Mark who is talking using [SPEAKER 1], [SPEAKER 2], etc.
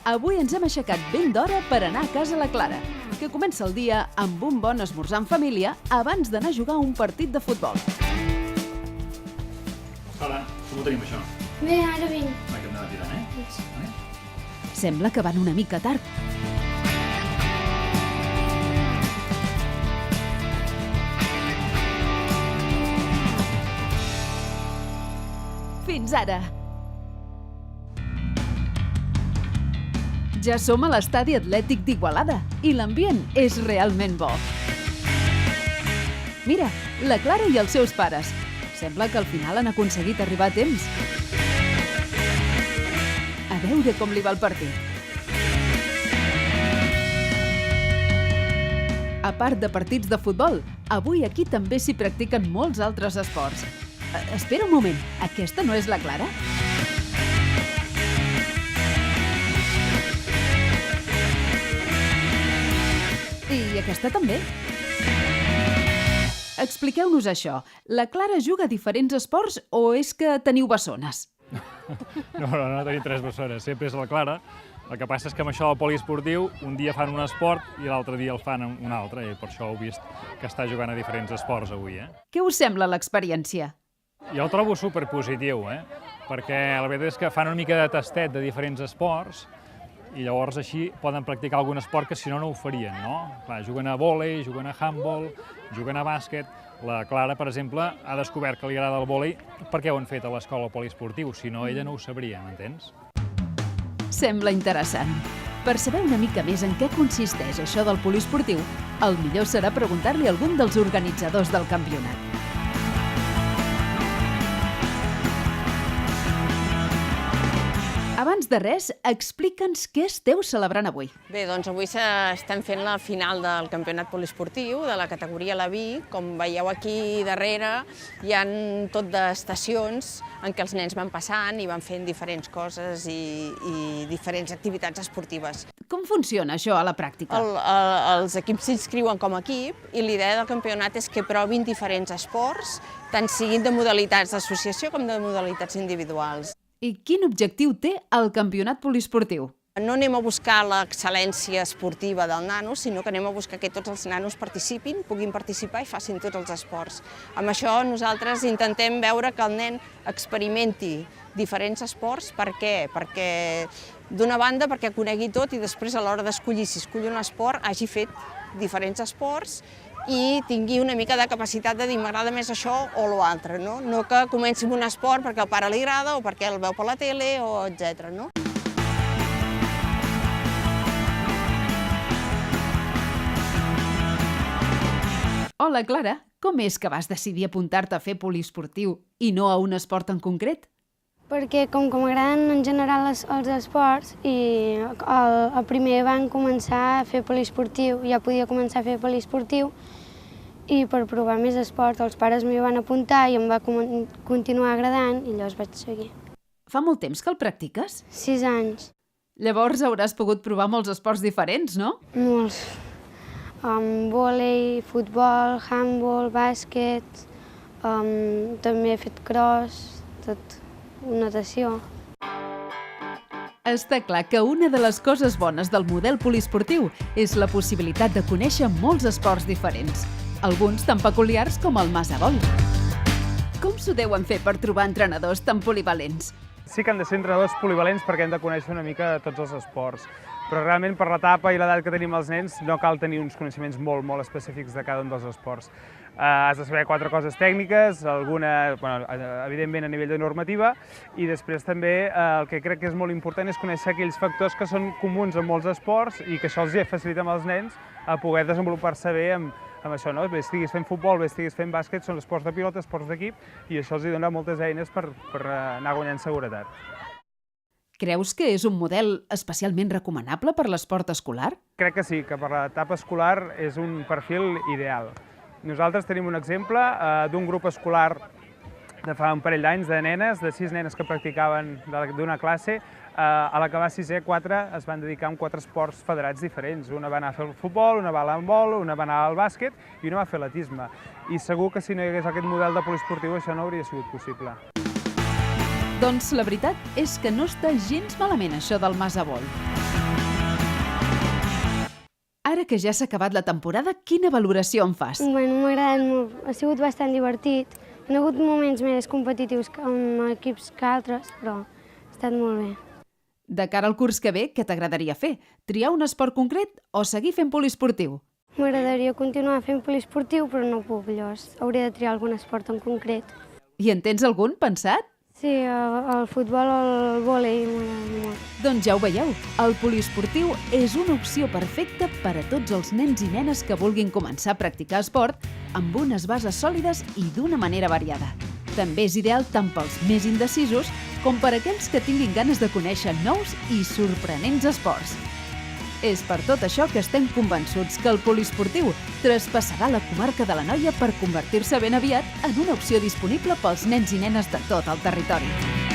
[SPEAKER 1] Avui ens hem aixecat ben d'hora per anar a casa la Clara, que comença el dia amb un bon esmorzar en família abans d'anar a jugar un partit de futbol.
[SPEAKER 2] Hola, com ho tenim, això?
[SPEAKER 3] Bé, ara vinc.
[SPEAKER 2] Va, que hem d'anar tirant, eh?
[SPEAKER 1] Sembla que van una mica tard. Fins ara. Ja som a l'estadi atlètic d'Igualada i l'ambient és realment bo. Mira, la Clara i els seus pares. Sembla que al final han aconseguit arribar a temps. A veure com li va el partit. A part de partits de futbol, avui aquí també s'hi practiquen molts altres esports. Espera un moment, aquesta no és la Clara? I aquesta també? Expliqueu-nos això. La Clara juga a diferents esports o és que teniu bessones?
[SPEAKER 2] No tenim tres bessones, sempre és la Clara. El que passa és que amb això del poliesportiu un dia fan un esport i l'altre dia el fan un altre, i per això heu vist que està jugant a diferents esports avui, eh?
[SPEAKER 1] Què us sembla l'experiència?
[SPEAKER 2] Jo el trobo superpositiu, perquè la veritat és que fan una mica de tastet de diferents esports i llavors així poden practicar algun esport que si no ho farien, no? Clar, juguen a vòlei, juguen a handball, juguen a bàsquet. La Clara, per exemple, ha descobert que li agrada el vòlei perquè ho han fet a l'escola poliesportiu, si no ella no ho sabria, m'entens?
[SPEAKER 1] Sembla interessant. Per saber una mica més en què consisteix això del poliesportiu, el millor serà preguntar-li a algun dels organitzadors del campionat. Abans de res, explica'ns què esteu celebrant avui.
[SPEAKER 4] Bé, doncs avui estem fent la final del campionat poliesportiu de la categoria LAVI. Com veieu aquí darrere, hi ha tot d'estacions en què els nens van passant i van fent diferents coses i diferents activitats esportives.
[SPEAKER 1] Com funciona això a la pràctica?
[SPEAKER 4] Els equips s'inscriuen com a equip i l'idea del campionat és que provin diferents esports, tant siguin de modalitats d'associació com de modalitats individuals.
[SPEAKER 1] I quin objectiu té el campionat poliesportiu?
[SPEAKER 4] No anem a buscar l'excel·lència esportiva del nano, sinó que anem a buscar que tots els nanos participin, puguin participar i facin tots els esports. Amb això nosaltres intentem veure que el nen experimenti diferents esports. Per què? Perquè, d'una banda, perquè conegui tot i després a l'hora d'escollir si escull un esport hagi fet diferents esports i tingui una mica de capacitat de dir m'agrada més això o l'altre, no? No que comenci amb un esport perquè al pare li agrada o perquè el veu per la tele o etc. no?
[SPEAKER 1] Hola, Clara. Com és que vas decidir apuntar-te a fer poliesportiu i no a un esport en concret?
[SPEAKER 3] Perquè com que m'agraden en general els esports i el primer van començar a fer poliesportiu, ja podia començar a fer poliesportiu i per provar més esports els pares m'hi van apuntar i em va continuar agradant i llavors vaig seguir.
[SPEAKER 1] Fa molt temps que el practiques?
[SPEAKER 3] 6 anys.
[SPEAKER 1] Llavors hauràs pogut provar molts esports diferents, no?
[SPEAKER 3] Molts. Vòlei, futbol, handball, bàsquet, també he fet cross, tot. Natació.
[SPEAKER 1] Està clar que una de les coses bones del model poliesportiu és la possibilitat de conèixer molts esports diferents, alguns tan peculiars com el masabol. Com s'ho deuen fer per trobar entrenadors tan polivalents?
[SPEAKER 5] Sí que han de ser entrenadors polivalents perquè hem de conèixer una mica tots els esports, però realment per l'etapa i l'edat que tenim els nens no cal tenir uns coneixements molt específics de cada un dels esports. Has de saber 4 coses tècniques, alguna, evidentment a nivell de normativa, i després també el que crec que és molt important és conèixer aquells factors que són comuns en molts esports i que això els facilita als nens a poder desenvolupar-se bé amb això, no? Bé estiguis fent futbol, bé estiguis fent bàsquet, són esports de pilota, esports d'equip, i això els dona moltes eines per anar guanyant seguretat.
[SPEAKER 1] Creus que és un model especialment recomanable per l'esport escolar?
[SPEAKER 5] Crec que sí, que per l'etapa escolar és un perfil ideal. Nosaltres tenim un exemple d'un grup escolar de fa un parell d'anys, de nenes, de 6 nenes que practicaven d'una classe. A l'acabar 6è, 4 es van dedicar a 4 esports federats diferents. Una va anar a fer el futbol, una va a l'handbol, una va anar al bàsquet i una va fer atletisme. I segur que si no hi hagués aquest model de poliesportiu això no hauria sigut possible.
[SPEAKER 1] Doncs la veritat és que no està gens malament això del masabol. Ara que ja s'ha acabat la temporada, quina valoració en fas?
[SPEAKER 3] Bueno, m'ha agradat molt, ha sigut bastant divertit. Hi ha hagut moments més competitius amb equips que altres, però ha estat molt bé.
[SPEAKER 1] De cara al curs que ve, què t'agradaria fer? Triar un esport concret o seguir fent poliesportiu?
[SPEAKER 3] M'agradaria continuar fent poliesportiu, però no puc, llavors hauria de triar algun esport en concret.
[SPEAKER 1] I en tens algun pensat?
[SPEAKER 3] Sí, el futbol o el vòlei m'agrada molt.
[SPEAKER 1] Doncs ja ho veieu, el poliesportiu és una opció perfecta per a tots els nens i nenes que vulguin començar a practicar esport amb unes bases sòlides i d'una manera variada. També és ideal tant pels més indecisos com per aquells que tinguin ganes de conèixer nous i sorprenents esports. És per tot això que estem convençuts que el poliesportiu traspassarà la comarca de l'Anoia per convertir-se ben aviat en una opció disponible pels nens i nenes de tot el territori.